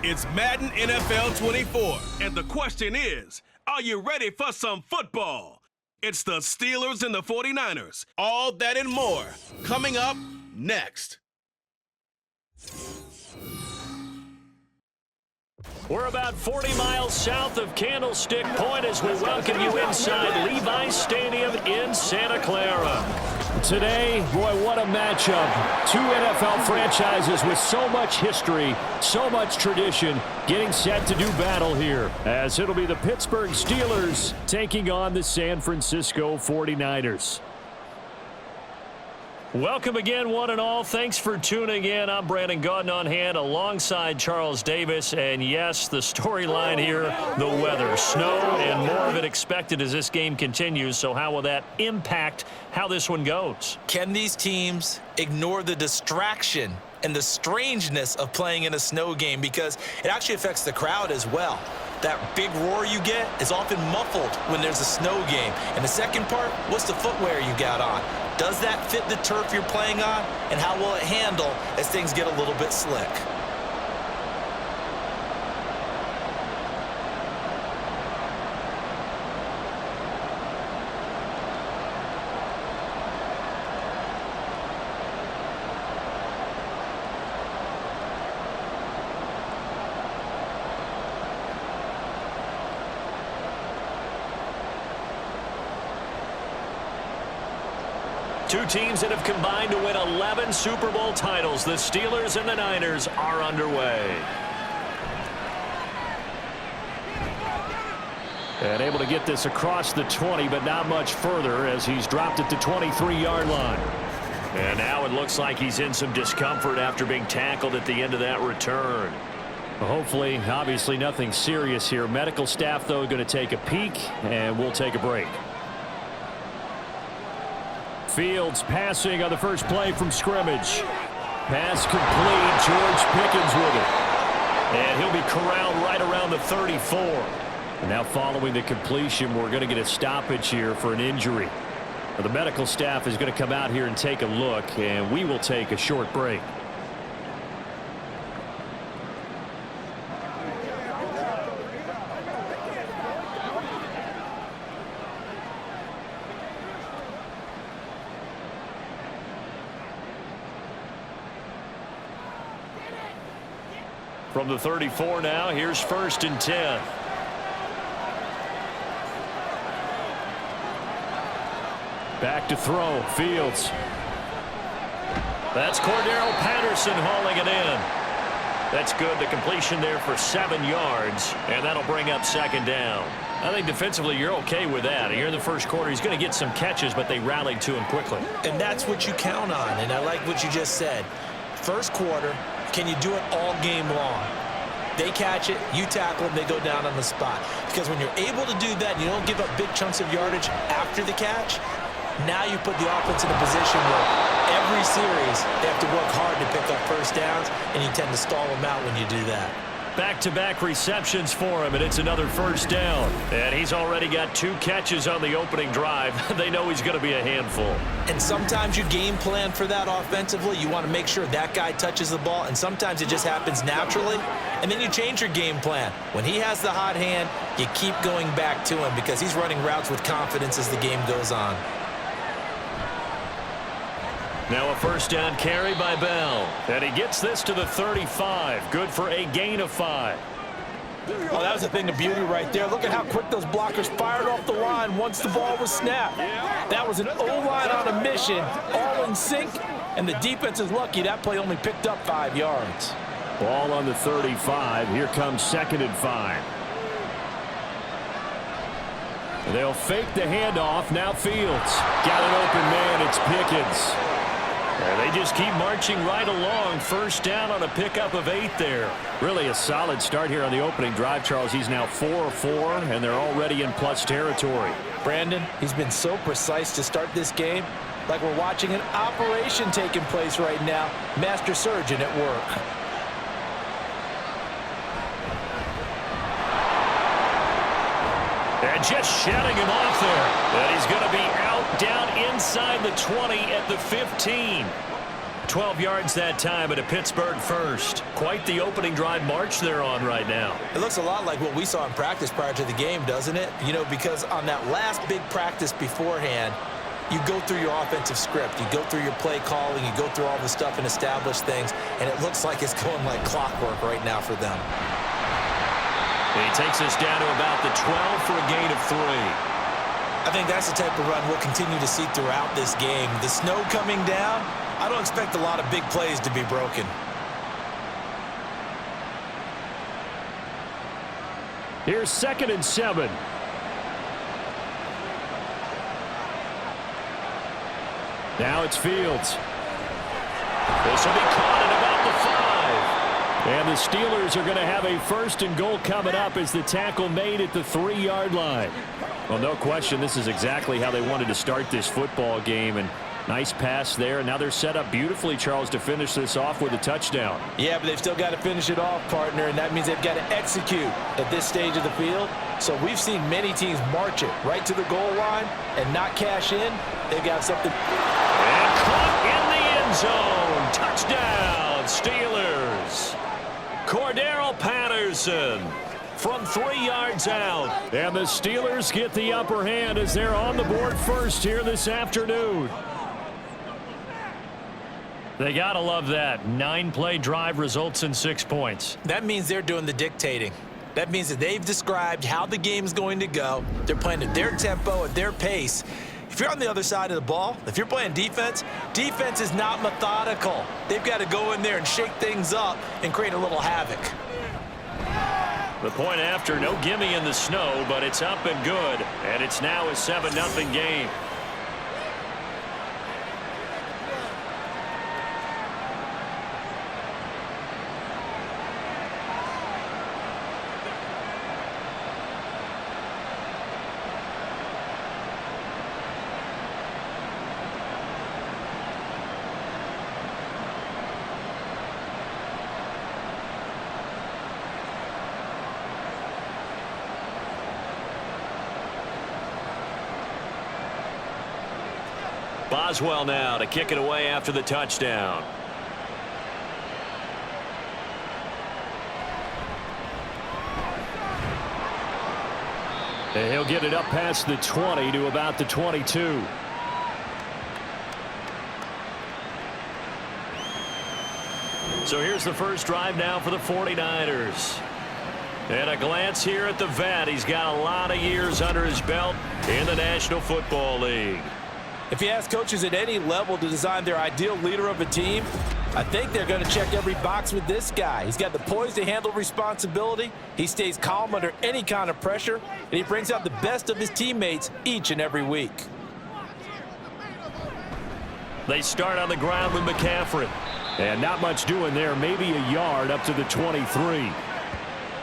It's Madden NFL 24, and the question is, are you ready for some football? It's the Steelers and the 49ers. All that and more coming up next. We're about 40 miles south of Candlestick Point as we welcome you inside Levi's Stadium in Santa Clara. Today, boy, what a matchup. Two NFL franchises with so much history, so much tradition, getting set to do battle here, as it'll be the Pittsburgh Steelers taking on the San Francisco 49ers. Welcome again, one and all. Thanks for tuning in. I'm Brandon Gaudin on hand alongside Charles Davis. And yes, the storyline here, the weather. Snow and more of it expected as this game continues. So how will that impact how this one goes? Can these teams ignore the distraction and the strangeness of playing in a snow game? Because it actually affects the crowd as well. That big roar you get is often muffled when there's a snow game. And the second part, what's the footwear you got on? Does that fit the turf you're playing on? And how will it handle as things get a little bit slick? Two teams that have combined to win 11 Super Bowl titles. The Steelers and the Niners are underway. And able to get this across the 20, but not much further as he's dropped it to 23-yard line. And now it looks like he's in some discomfort after being tackled at the end of that return. Hopefully, obviously nothing serious here. Medical staff, though, going to take a peek, and we'll take a break. Fields passing on the first play from scrimmage. Pass complete. George Pickens with it. And he'll be corralled right around the 34. And now following the completion, we're going to get a stoppage here for an injury. Now, the medical staff is going to come out here and take a look, and we will take a short break. From the 34 now, here's 1st and 10. Back to throw, Fields. That's Cordero Patterson hauling it in. That's good. The completion there for 7 yards, and that'll bring up 2nd down. I think defensively you're okay with that. Here in the first quarter, he's going to get some catches, but they rallied to him quickly. And that's what you count on, and I like what you just said. First quarter, can you do it all game long? They catch it, you tackle them, they go down on the spot. Because when you're able to do that and you don't give up big chunks of yardage after the catch, now you put the offense in a position where every series they have to work hard to pick up first downs, and you tend to stall them out when you do that. Back-to-back receptions for him, and it's another 1st down. And he's already got 2 catches on the opening drive. They know he's going to be a handful. And sometimes you game plan for that offensively. You want to make sure that guy touches the ball, and sometimes it just happens naturally. And then you change your game plan. When he has the hot hand, you keep going back to him because he's running routes with confidence as the game goes on. Now a 1st down carry by Bell. And he gets this to the 35. Good for a gain of 5. Oh, that was a thing of beauty right there. Look at how quick those blockers fired off the line once the ball was snapped. That was an O-line on a mission, all in sync, and the defense is lucky that play only picked up 5 yards. Ball on the 35. Here comes 2nd and 5. They'll fake the handoff. Now Fields. Got an open man. It's Pickens. And they just keep marching right along. 1st down on a pickup of 8 there. Really a solid start here on the opening drive, Charles. He's now 4 of 4, and they're already in plus territory. Brandon, he's been so precise to start this game. Like we're watching an operation taking place right now. Master surgeon at work. And just shutting him off there. And he's going to be out down inside the 20 at the 15. 12 yards that time and a Pittsburgh first. Quite the opening drive march they're on right now. It looks a lot like what we saw in practice prior to the game, doesn't it? You know, because on that last big practice beforehand, you go through your offensive script. You go through your play calling. You go through all the stuff and establish things. And it looks like it's going like clockwork right now for them. He takes us down to about the 12 for a gain of 3. I think that's the type of run we'll continue to see throughout this game. The snow coming down, I don't expect a lot of big plays to be broken. Here's 2nd and 7. Now it's Fields. This will be caught at about the 5. And the Steelers are going to have a 1st and goal coming up as the tackle made at the 3-yard line. Well, no question, this is exactly how they wanted to start this football game. And nice pass there. And now they're set up beautifully, Charles, to finish this off with a touchdown. Yeah, but they've still got to finish it off, partner, and that means they've got to execute at this stage of the field. So we've seen many teams march it right to the goal line and not cash in. They've got something. And caught in the end zone. Touchdown, Steelers. Cordero Patterson from 3 yards out. And the Steelers get the upper hand as they're on the board first here this afternoon. They got to love that. 9-play drive results in 6 points. That means they're doing the dictating. That means that they've described how the game's going to go. They're playing at their tempo, at their pace. If you're on the other side of the ball, if you're playing defense, defense is not methodical. They've got to go in there and shake things up and create a little havoc. The point after, no gimme in the snow, but it's up and good. And it's now a 7-0 game. Boswell now to kick it away after the touchdown. And he'll get it up past the 20 to about the 22. So here's the first drive now for the 49ers. And a glance here at the vet. He's got a lot of years under his belt in the National Football League. If you ask coaches at any level to design their ideal leader of a team, I think they're going to check every box with this guy. He's got the poise to handle responsibility. He stays calm under any kind of pressure, and he brings out the best of his teammates each and every week. They start on the ground with McCaffrey. And not much doing there, maybe a yard up to the 23.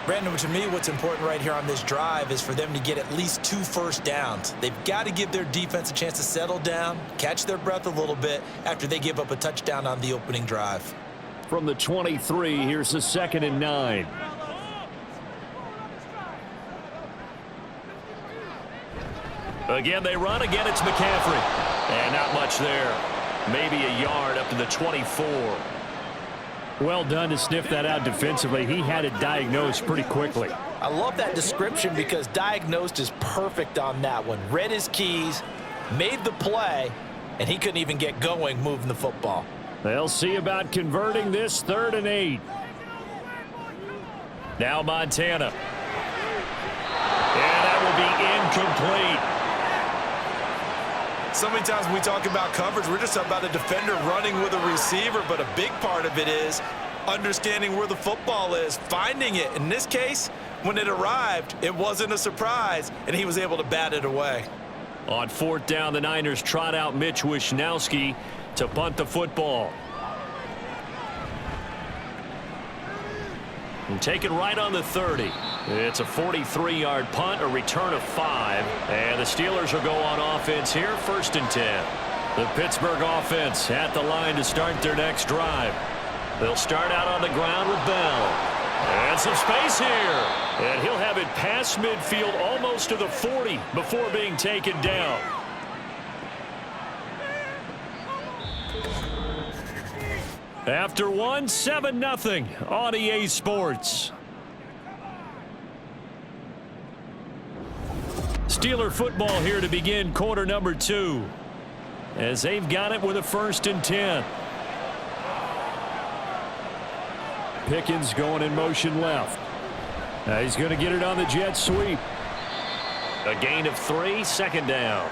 Brandon, to me, what's important right here on this drive is for them to get at least 2 first downs. They've got to give their defense a chance to settle down, catch their breath a little bit after they give up a touchdown on the opening drive. From the 23, here's the 2nd and 9. Again, they run. Again, it's McCaffrey. And not much there. Maybe a yard up to the 24. Well done to sniff that out defensively. He had it diagnosed pretty quickly. I love that description because diagnosed is perfect on that one. Read his keys, made the play, and he couldn't even get going moving the football. They'll see about converting this 3rd and 8. Now Montana. And that will be incomplete. So many times when we talk about coverage, we're just talking about a defender running with a receiver, but a big part of it is understanding where the football is, finding it. In this case, when it arrived, it wasn't a surprise, and he was able to bat it away. On 4th down, the Niners trot out Mitch Wishnowsky to punt the football. And take it right on the 30. It's a 43-yard punt, a return of 5. And the Steelers will go on offense here, 1st and 10. The Pittsburgh offense at the line to start their next drive. They'll start out on the ground with Bell. And some space here. And he'll have it past midfield almost to the 40 before being taken down. After one, 7-0 on EA Sports. Steeler football here to begin quarter number 2. As they've got it with a 1st and 10. Pickens going in motion left. Now he's going to get it on the jet sweep. A gain of 3, 2nd down.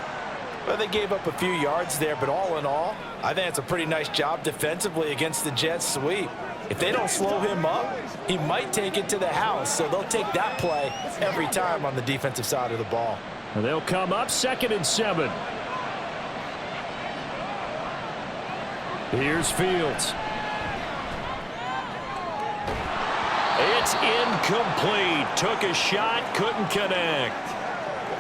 Well, they gave up a few yards there, but all in all, I think it's a pretty nice job defensively against the jet sweep. If they don't slow him up, he might take it to the house, so they'll take that play every time on the defensive side of the ball. And they'll come up 2nd and 7. Here's Fields. It's incomplete. Took a shot, couldn't connect.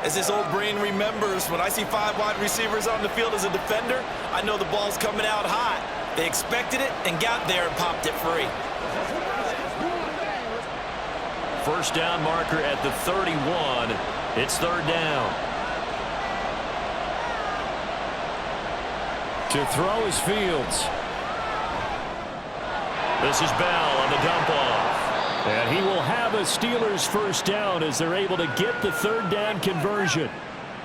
As his old brain remembers, when I see 5 wide receivers on the field as a defender, I know the ball's coming out hot. They expected it and got there and popped it free. 1st down marker at the 31. It's 3rd down. To throw is Fields. This is Bell on the dump off. And he will have a Steelers 1st down as they're able to get the 3rd down conversion.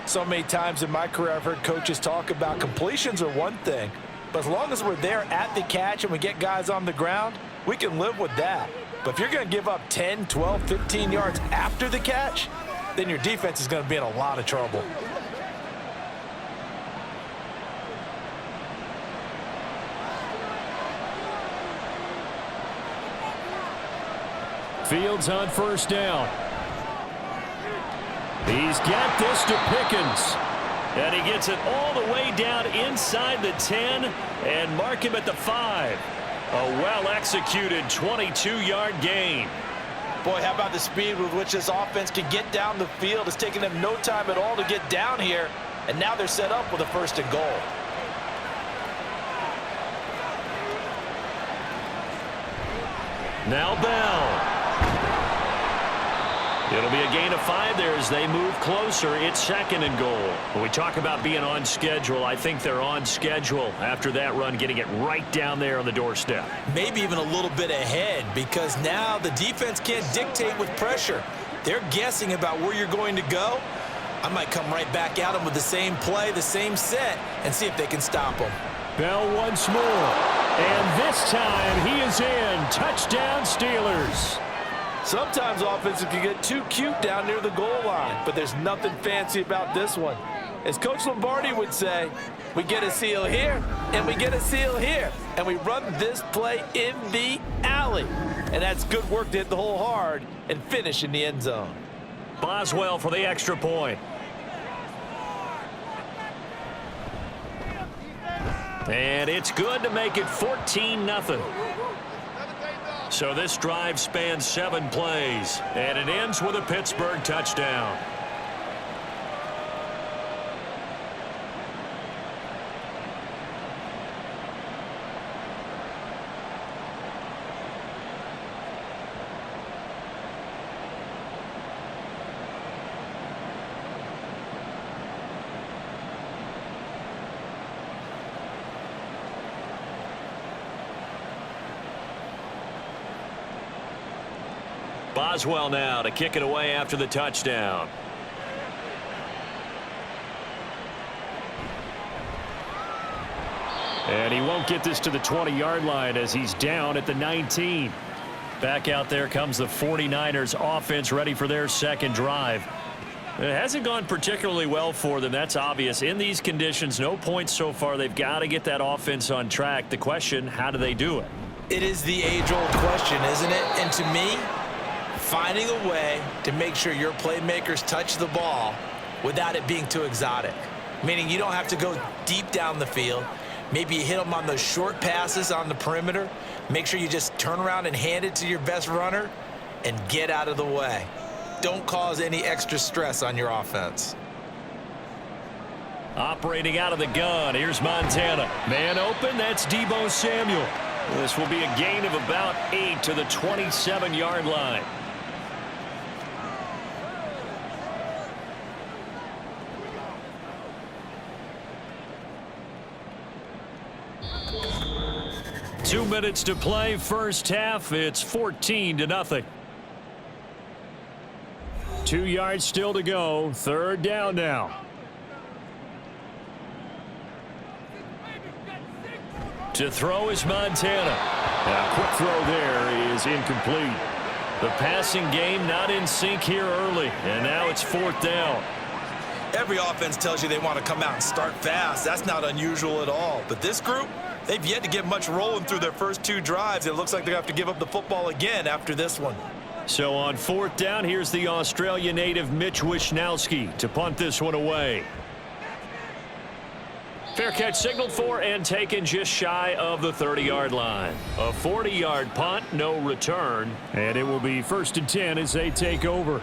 So many times in my career I've heard coaches talk about completions are one thing, but as long as we're there at the catch and we get guys on the ground, we can live with that. But if you're going to give up 10, 12, 15 yards after the catch, then your defense is going to be in a lot of trouble. Fields on 1st down. He's got this to Pickens. And he gets it all the way down inside the 10 and mark him at the 5. A well-executed 22-yard gain. Boy, how about the speed with which this offense can get down the field? It's taken them no time at all to get down here, and now they're set up with a 1st and goal. Now Bell. It'll be a gain of 5 there as they move closer. It's 2nd and goal. When we talk about being on schedule, I think they're on schedule after that run, getting it right down there on the doorstep. Maybe even a little bit ahead, because now the defense can't dictate with pressure. They're guessing about where you're going to go. I might come right back at them with the same play, the same set, and see if they can stop them. Bell once more. And this time he is in. Touchdown Steelers. Sometimes offenses can get too cute down near the goal line, but there's nothing fancy about this one. As Coach Lombardi would say, we get a seal here, and we get a seal here, and we run this play in the alley. And that's good work to hit the hole hard and finish in the end zone. Boswell for the extra point. And it's good to make it 14-0. So this drive spans 7 plays, and it ends with a Pittsburgh touchdown. Boswell now to kick it away after the touchdown. And he won't get this to the 20-yard line as he's down at the 19. Back out there comes the 49ers offense ready for their 2nd drive. It hasn't gone particularly well for them. That's obvious. In these conditions, no points so far. They've got to get that offense on track. The question, how do they do it? It is the age-old question, isn't it? And to me, finding a way to make sure your playmakers touch the ball without it being too exotic. Meaning you don't have to go deep down the field. Maybe you hit them on those short passes on the perimeter. Make sure you just turn around and hand it to your best runner and get out of the way. Don't cause any extra stress on your offense. Operating out of the gun, here's Montana. Man open, that's Deebo Samuel. This will be a gain of about 8 to the 27-yard line. 2 minutes to play first half. It's 14-0. 2 yards still to go. Third down now. To throw is Montana. A quick throw there is incomplete. The passing game not in sync here early, and now it's fourth down. Every offense tells you they want to come out and start fast. That's not unusual at all. But this group, they've yet to get much rolling through their first 2 drives. It looks like they have to give up the football again after this one. So on fourth down, here's the Australia native Mitch Wishnowsky to punt this one away. Fair catch signaled for and taken just shy of the 30-yard line. A 40-yard punt, no return. And it will be 1st and 10 as they take over.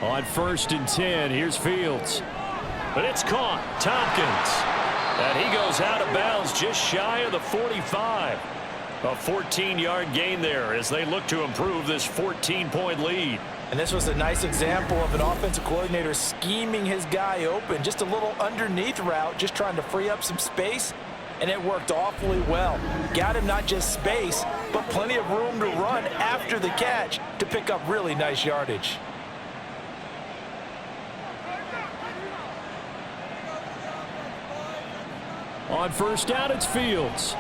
On 1st and 10, here's Fields. But it's caught. Tompkins. And he goes out of bounds just shy of the 45. A 14-yard gain there as they look to improve this 14-point lead. And this was a nice example of an offensive coordinator scheming his guy open. Just a little underneath route, just trying to free up some space. And it worked awfully well. Got him not just space, but plenty of room to run after the catch to pick up really nice yardage. On first down, it's Fields.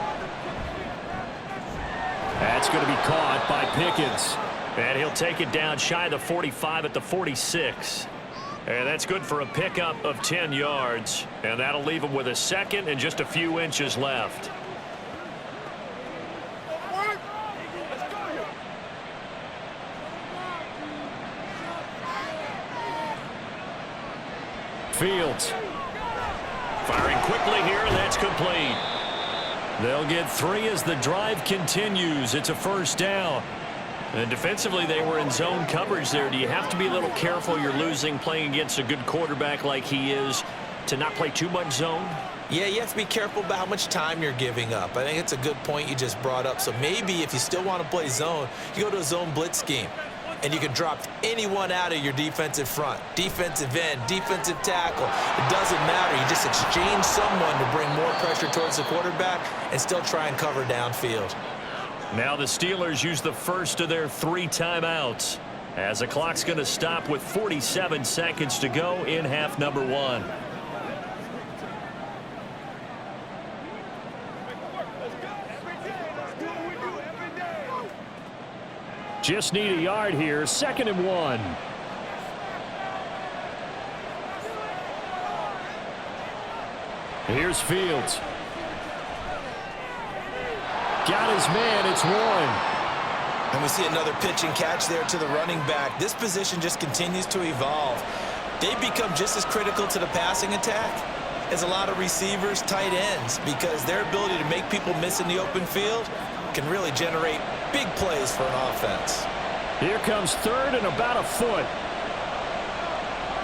That's going to be caught by Pickens. And he'll take it down shy of the 45 at the 46. And that's good for a pickup of 10 yards. And that'll leave him with a second and just a few inches left. Fields. Firing quickly here, and that's complete. They'll get 3 as the drive continues. It's a first down. And defensively, they were in zone coverage there. Do you have to be a little careful you're losing playing against a good quarterback like he is to not play too much zone? Yeah, you have to be careful about how much time you're giving up. I think it's a good point you just brought up. So maybe if you still want to play zone, you go to a zone blitz scheme. And you can drop anyone out of your defensive front, defensive end, defensive tackle. It doesn't matter. You just exchange someone to bring more pressure towards the quarterback and still try and cover downfield. Now the Steelers use the first of their 3 timeouts as the clock's going to stop with 47 seconds to go in half number 1. Just need a yard here. 2nd and 1. Here's Fields. Got his man. It's Warren. And we see another pitch and catch there to the running back. This position just continues to evolve. They become just as critical to the passing attack as a lot of receivers, tight ends, because their ability to make people miss in the open field can really generate big plays for an offense. Here comes 3rd and about a foot.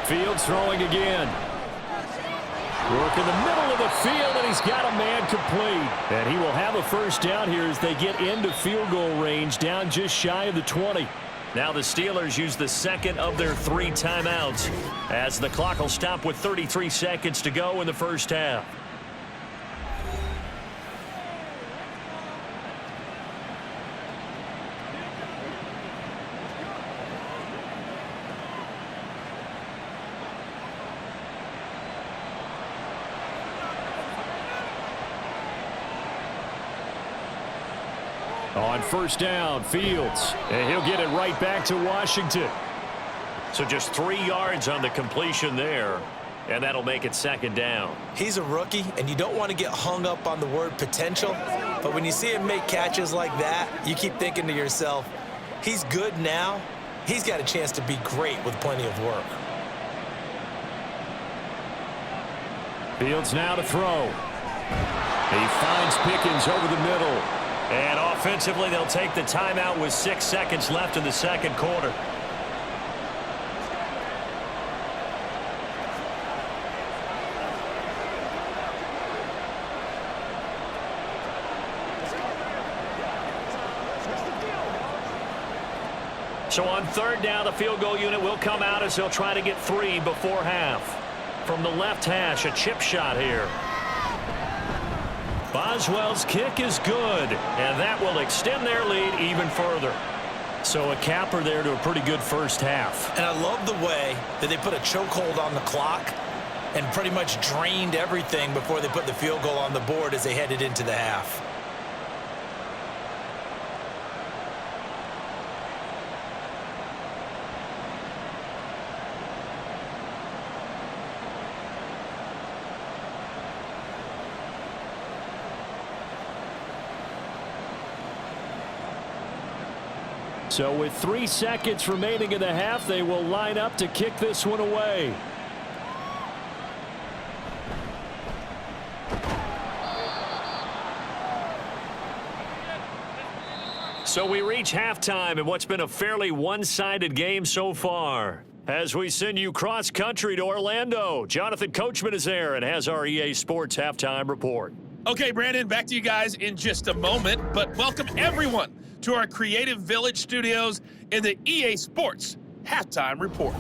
Fields throwing again. Work in the middle of the field, and he's got a man complete. And he will have a first down here as they get into field goal range, down just shy of the 20. Now the Steelers use the 2nd of their 3 timeouts as the clock will stop with 33 seconds to go in the first half. On first down, Fields, and he'll get it right back to Washington. So just 3 yards on the completion there, and that'll make it 2nd down. He's a rookie, and you don't want to get hung up on the word potential, but when you see him make catches like that, you keep thinking to yourself, he's good now. He's got a chance to be great with plenty of work. Fields now to throw. He finds Pickens over the middle. And offensively, they'll take the timeout with 6 seconds left in the 2nd quarter. So on 3rd down, the field goal unit will come out as they'll try to get 3 before half. From the left hash, a chip shot here. Boswell's kick is good, and that will extend their lead even further. So a capper there to a pretty good first half. And I love the way that they put a chokehold on the clock and pretty much drained everything before they put the field goal on the board as they headed into the half. So with 3 seconds remaining in the half, they will line up to kick this one away. So we reach halftime in what's been a fairly one-sided game so far. As we send you cross-country to Orlando, Jonathan Coachman is there and has our EA Sports halftime report. Okay, Brandon, back to you guys in just a moment, but welcome everyone to our Creative Village studios in the EA Sports halftime report.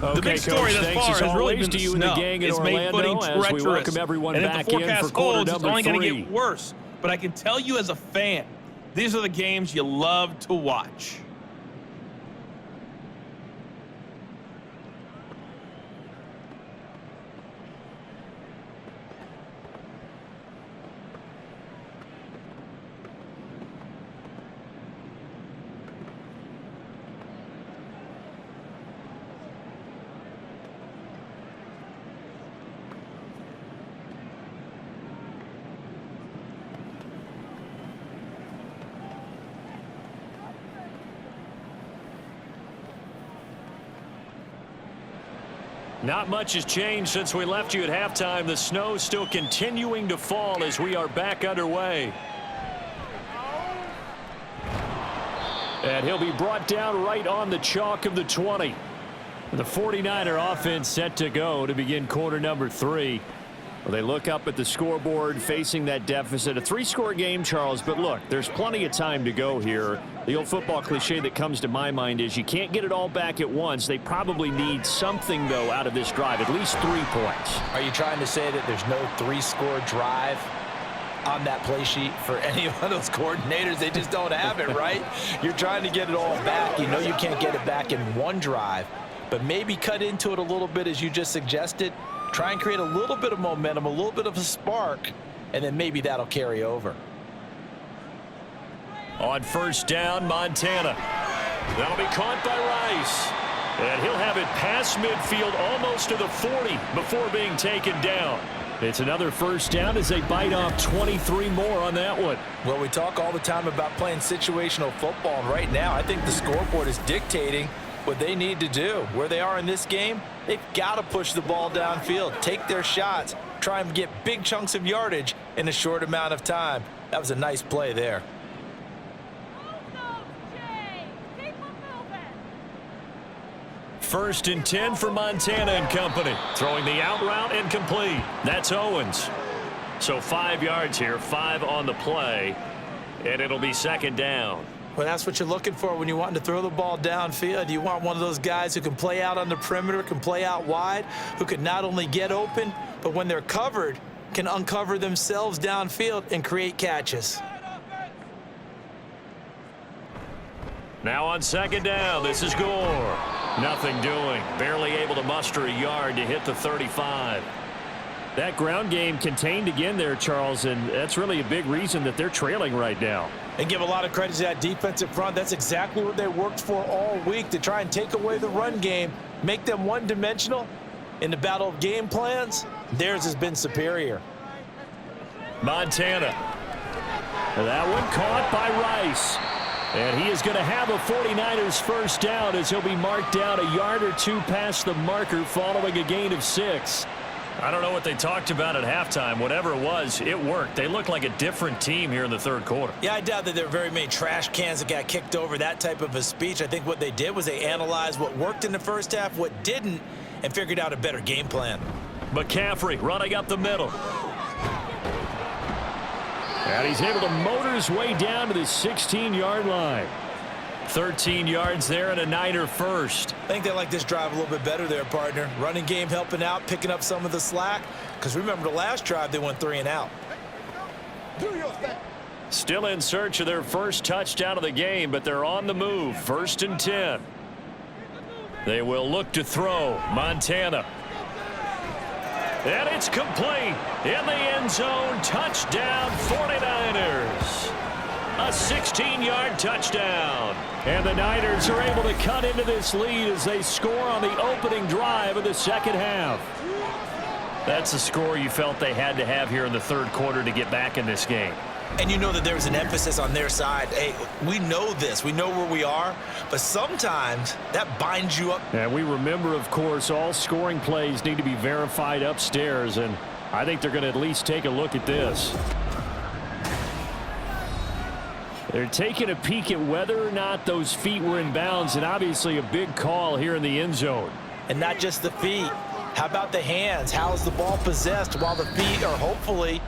Okay, the big story Coach, thus far has really been to the you snow. And the gang in it's made Orlando footing as we welcome everyone and back if the forecast in for quarter holds, it's number only going to 3. get worse. But I can tell you as a fan, these are the games you love to watch. Not much has changed since we left you at halftime. The snow still continuing to fall as we are back underway. And he'll be brought down right on the chalk of the 20. The 49er offense set to go to begin quarter number 3. Well, they look up at the scoreboard facing that deficit. A 3-score game, Charles, but look, there's plenty of time to go here. The old football cliche that comes to my mind is you can't get it all back at once. They probably need something, though, out of this drive, at least 3 points. Are you trying to say that there's no 3-score drive on that play sheet for any one of those coordinators? They just don't have it, right? You're trying to get it all back. You know you can't get it back in one drive, but maybe cut into it a little bit as you just suggested. Try and create a little bit of momentum, a little bit of a spark, and then maybe that'll carry over. On first down, Montana. That'll be caught by Rice. And he'll have it past midfield almost to the 40 before being taken down. It's another first down as they bite off 23 more on that one. Well, we talk all the time about playing situational football, and right now I think the scoreboard is dictating what they need to do. Where they are in this game, they've got to push the ball downfield, take their shots, try and get big chunks of yardage in a short amount of time. That was a nice play there. First and 10 for Montana and company. Throwing the out route and complete. That's Owens. So 5 yards here, 5 on the play, and it'll be second down. Well, that's what you're looking for when you're wanting to throw the ball downfield. You want one of those guys who can play out on the perimeter, can play out wide, who can not only get open, but when they're covered, can uncover themselves downfield and create catches. Now on second down, this is Gore. Nothing doing. Barely able to muster a yard to hit the 35. That ground game contained again there, Charles, and that's really a big reason that they're trailing right now. And give a lot of credit to that defensive front. That's exactly what they worked for all week, to try and take away the run game, make them one-dimensional. In the battle of game plans, theirs has been superior. Montana. That one caught by Rice. And he is going to have a 49ers first down as he'll be marked down a yard or 2 past the marker following a gain of 6. I don't know what they talked about at halftime. Whatever it was, it worked. They look like a different team here in the third quarter. Yeah, I doubt that there are very many trash cans that got kicked over, that type of a speech. I think what they did was they analyzed what worked in the first half, what didn't, and figured out a better game plan. McCaffrey running up the middle. And he's able to motor his way down to the 16-yard line. 13 yards there and a Niner first. I think they like this drive a little bit better there, partner. Running game helping out, picking up some of the slack. Because remember the last drive, they went 3 and out. Still in search of their first touchdown of the game, but they're on the move. 1st and 10. They will look to throw. Montana. And it's complete. In the end zone. Touchdown 49ers. A 16-yard touchdown. And the Niners are able to cut into this lead as they score on the opening drive of the second half. That's a score you felt they had to have here in the third quarter to get back in this game. And you know that there's an emphasis on their side. Hey, we know this. We know where we are. But sometimes that binds you up. And we remember, of course, all scoring plays need to be verified upstairs. And I think they're going to at least take a look at this. They're taking a peek at whether or not those feet were in bounds, and obviously a big call here in the end zone. And not just the feet. How about the hands? How is the ball possessed while the feet are hopefully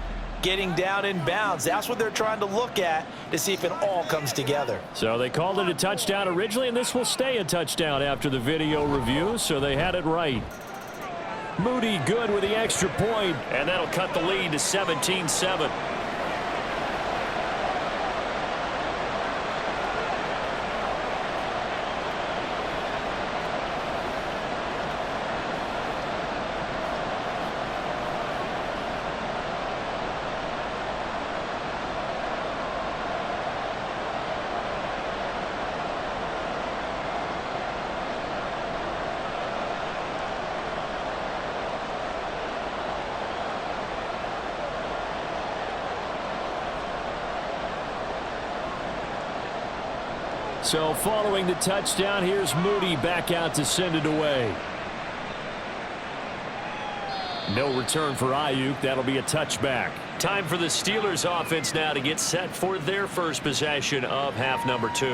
getting down in bounds? That's what they're trying to look at to see if it all comes together. So they called it a touchdown originally, and this will stay a touchdown after the video review, so they had it right. Moody good with the extra point, and that'll cut the lead to 17-7. So following the touchdown, here's Moody back out to send it away. No return for Ayuk. That'll be a touchback. Time for the Steelers offense now to get set for their first possession of half number 2.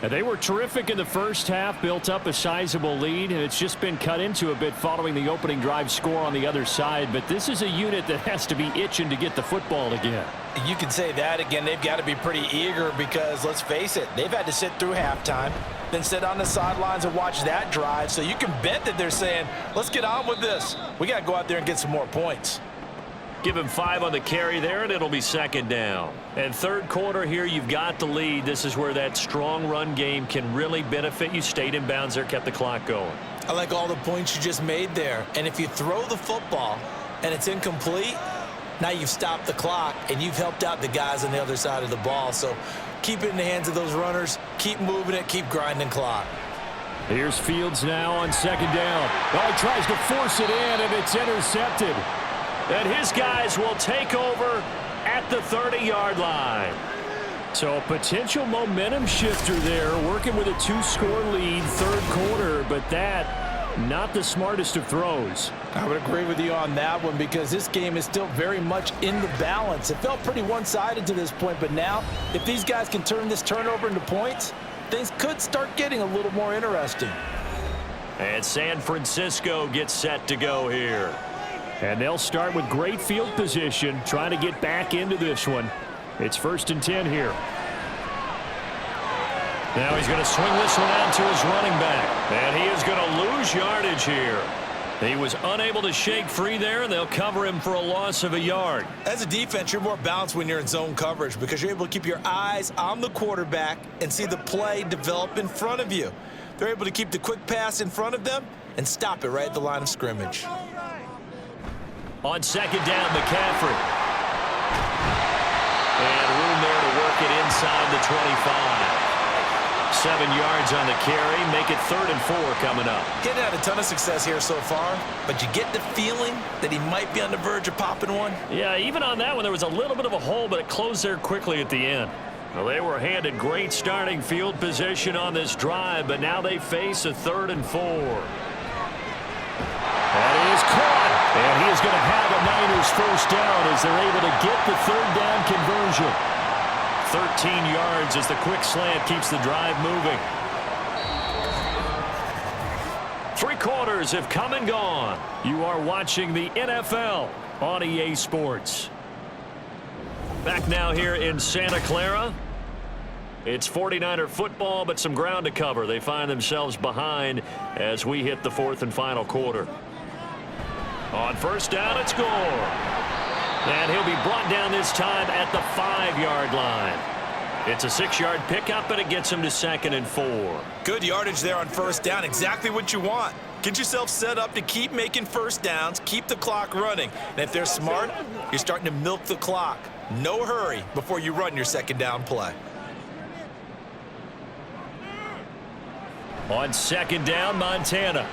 And they were terrific in the first half, built up a sizable lead, and it's just been cut into a bit following the opening drive score on the other side. But this is a unit that has to be itching to get the football again. You can say that again. They've got to be pretty eager because, let's face it, they've had to sit through halftime, then sit on the sidelines and watch that drive. So you can bet that they're saying, let's get on with this. We got to go out there and get some more points. Give him 5 on the carry there, and it'll be second down. And third quarter here, you've got the lead. This is where that strong run game can really benefit you. Stayed in bounds there, kept the clock going. I like all the points you just made there. And if you throw the football and it's incomplete, now you've stopped the clock and you've helped out the guys on the other side of the ball. So keep it in the hands of those runners. Keep moving it. Keep grinding clock. Here's Fields now on second down. Oh, he tries to force it in, and it's intercepted. And his guys will take over at the 30-yard line. So a potential momentum shifter there, working with a 2-score lead, third quarter, but that, not the smartest of throws. I would agree with you on that one because this game is still very much in the balance. It felt pretty one-sided to this point, but now if these guys can turn this turnover into points, things could start getting a little more interesting. And San Francisco gets set to go here. And they'll start with great field position, trying to get back into this one. It's 1st and 10 here. Now he's going to swing this one out to his running back. And he is going to lose yardage here. He was unable to shake free there, and they'll cover him for a loss of a yard. As a defense, you're more balanced when you're in zone coverage because you're able to keep your eyes on the quarterback and see the play develop in front of you. They're able to keep the quick pass in front of them and stop it right at the line of scrimmage. On second down, McCaffrey. And room there to work it inside the 25. 7 yards on the carry. Make it 3rd and 4 coming up. Getting had a ton of success here so far, but you get the feeling that he might be on the verge of popping one. Yeah, even on that one, there was a little bit of a hole, but it closed there quickly at the end. Well, they were handed great starting field position on this drive, but now they face a 3rd and 4. That is caught, and he is going to have a Niners first down as they're able to get the 3rd down conversion. 13 yards as the quick slant keeps the drive moving. 3 quarters have come and gone. You are watching the NFL on EA Sports. Back now here in Santa Clara. It's 49er football, but some ground to cover. They find themselves behind as we hit the fourth and final quarter. On first down, it's Gore. And he'll be brought down this time at the 5-yard line. It's a 6-yard pickup, and it gets him to 2nd and 4. Good yardage there on first down. Exactly what you want. Get yourself set up to keep making first downs, keep the clock running. And if they're smart, you're starting to milk the clock. No hurry before you run your second down play. On second down, Montana.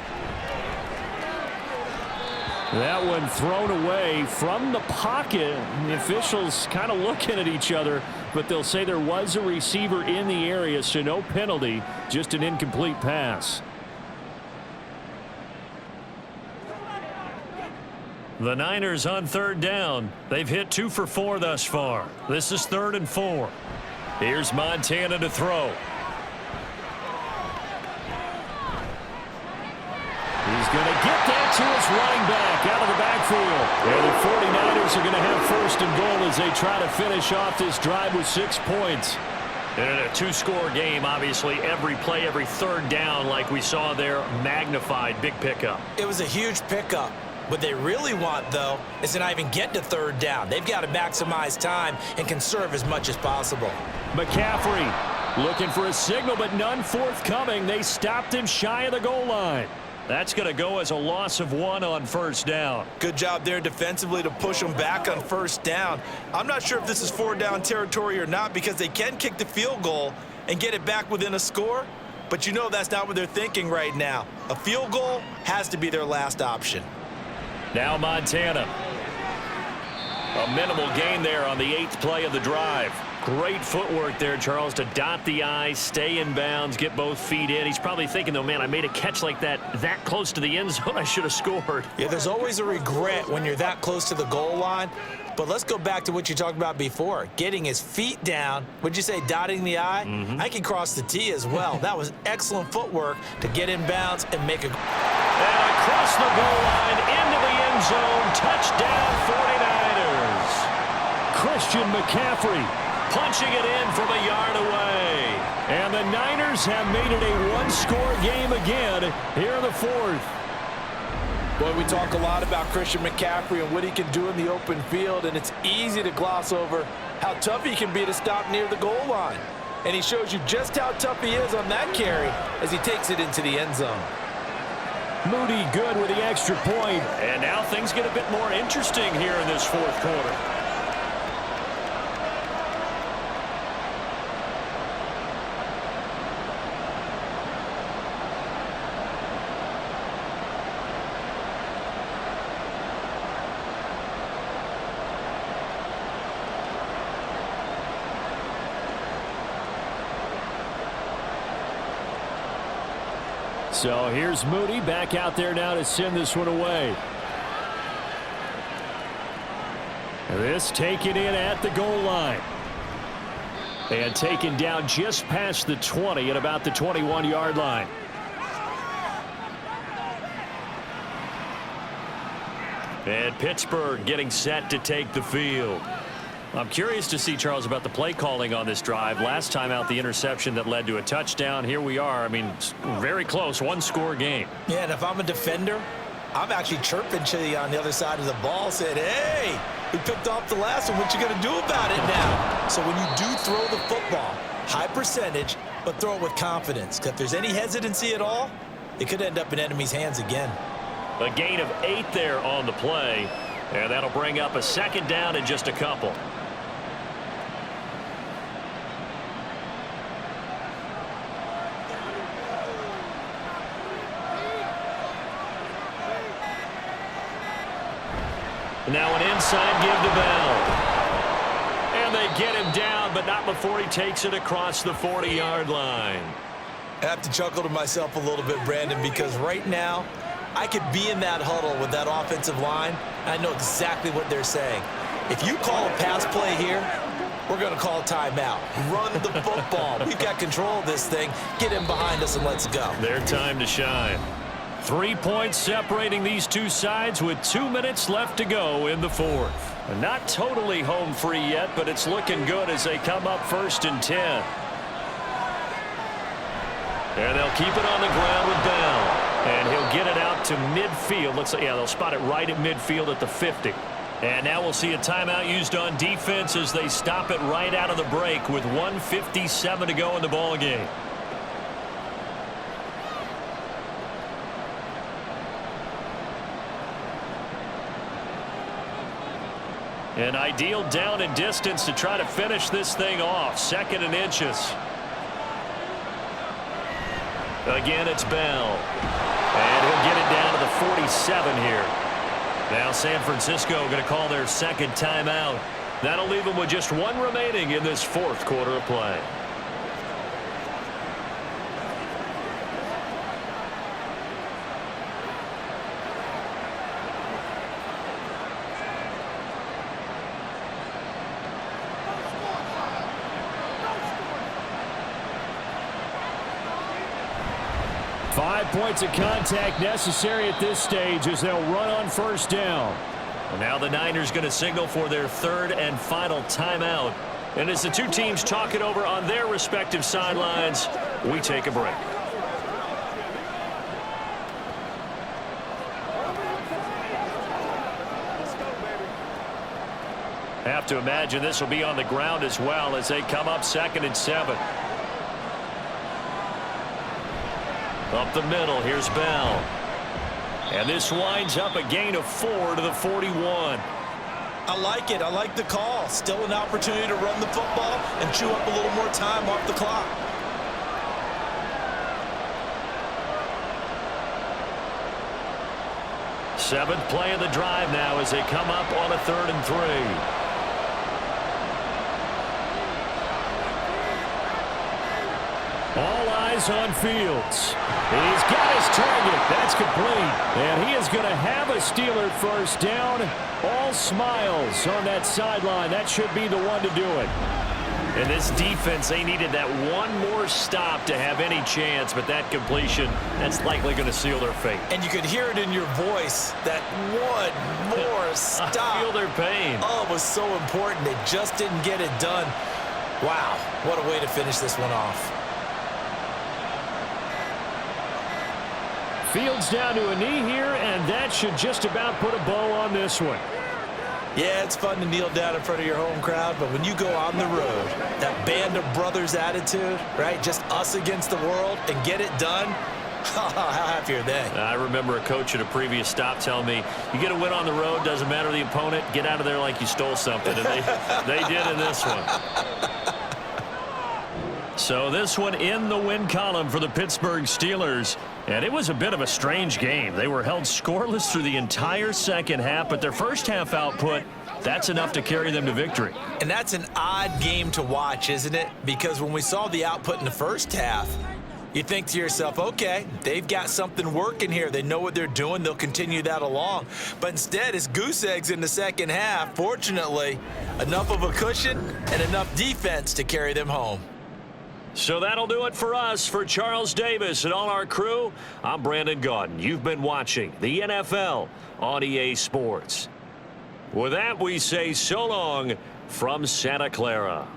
That one thrown away from the pocket. The officials kind of looking at each other, but they'll say there was a receiver in the area, so no penalty, just an incomplete pass. The Niners on third down. They've hit 2 for 4 thus far. This is 3rd and 4. Here's Montana to throw. He's going to get that to his running back out of the backfield. And the 49ers are going to have 1st and goal as they try to finish off this drive with 6 points. And in a 2-score game, obviously, every play, every third down, like we saw there, magnified. Big pickup. It was a huge pickup. What they really want, though, is to not even get to third down. They've got to maximize time and conserve as much as possible. McCaffrey looking for a signal, but none forthcoming. They stopped him shy of the goal line. That's going to go as a loss of 1 on first down. Good job there defensively to push them back on first down. I'm not sure if this is 4-down territory or not because they can kick the field goal and get it back within a score. But you know that's not what they're thinking right now. A field goal has to be their last option. Now Montana. A minimal gain there on the 8th play of the drive. Great footwork there, Charles, to dot the I, stay in bounds, get both feet in. He's probably thinking, though, man, I made a catch like that close to the end zone. I should have scored. Yeah, there's always a regret when you're that close to the goal line. But let's go back to what you talked about before. Getting his feet down. Would you say dotting the I? I can cross the T as well. That was excellent footwork to get in bounds and make a... And across the goal line, into the end zone. Touchdown, 49ers. Christian McCaffrey punching it in from a yard away. And the Niners have made it a 1-score game again here in the 4th. Boy, we talk a lot about Christian McCaffrey and what he can do in the open field, and it's easy to gloss over how tough he can be to stop near the goal line. And he shows you just how tough he is on that carry as he takes it into the end zone. Moody good with the extra point. And now things get a bit more interesting here in this 4th quarter. So here's Moody back out there now to send this one away. This taken in at the goal line. And taken down just past the 20 at about the 21-yard line. And Pittsburgh getting set to take the field. I'm curious to see, Charles, about the play calling on this drive. Last time out, the interception that led to a touchdown. Here we are. I mean, very close, 1-score game. Yeah, and if I'm a defender, I'm actually chirping to you on the other side of the ball, saying, hey, we picked off the last one. What you going to do about it now? So when you do throw the football, high percentage, but throw it with confidence. Because if there's any hesitancy at all, it could end up in enemy's hands again. A gain of 8 there on the play, and that'll bring up a 2nd down in just a couple. Now an inside give to Bell. And they get him down, but not before he takes it across the 40-yard line. I have to chuckle to myself a little bit, Brandon, because right now I could be in that huddle with that offensive line, and I know exactly what they're saying. If you call a pass play here, we're going to call a timeout. Run the football. We've got control of this thing. Get in behind us and let's go. Their time to shine. 3 points separating these two sides with 2 minutes left to go in the 4th. Not totally home free yet, but it's looking good as they come up 1st and 10. And they'll keep it on the ground with Bell. And he'll get it out to midfield. Looks like, yeah, they'll spot it right at midfield at the 50. And now we'll see a timeout used on defense as they stop it right out of the break with 1:57 to go in the ball game. An ideal down and distance to try to finish this thing off. 2nd and inches. Again, it's Bell. And he'll get it down to the 47 here. Now San Francisco going to call their 2nd timeout. That'll leave them with just 1 remaining in this 4th quarter of play. Five points of contact necessary at this stage as they'll run on 1st down. Well, now the Niners going to signal for their 3rd and final timeout. And as the two teams talk it over on their respective sidelines, we take a break. Have to imagine this will be on the ground as well as they come up 2nd and 7. Up the middle, here's Bell. And this winds up a gain of 4 to the 41. I like it. I like the call. Still an opportunity to run the football and chew up a little more time off the clock. Seventh play of the drive now as they come up on a 3rd and 3. All eyes on Fields. He's got his target. That's complete. And he is going to have a Steeler 1st down. All smiles on that sideline. That should be the one to do it. And this defense, they needed that one more stop to have any chance, but that completion, that's likely going to seal their fate. And you could hear it in your voice, that one more stop. I feel their pain. Oh, it was so important. They just didn't get it done. Wow, what a way to finish this one off. Fields down to a knee here, and that should just about put a bow on this one. Yeah, it's fun to kneel down in front of your home crowd, but when you go on the road, that band of brothers attitude, right, just us against the world, and get it done, how happy are they? I remember a coach at a previous stop telling me, you get a win on the road, doesn't matter the opponent, get out of there like you stole something, and they did in this one. So this one in the win column for the Pittsburgh Steelers. And it was a bit of a strange game. They were held scoreless through the entire 2nd half, but their 1st half output, that's enough to carry them to victory. And that's an odd game to watch, isn't it? Because when we saw the output in the 1st half, you think to yourself, okay, they've got something working here. They know what they're doing. They'll continue that along. But instead, it's goose eggs in the 2nd half. Fortunately, enough of a cushion and enough defense to carry them home. So that'll do it for us. For Charles Davis and all our crew, I'm Brandon Gaudin. You've been watching the NFL on EA Sports. With that, we say so long from Santa Clara.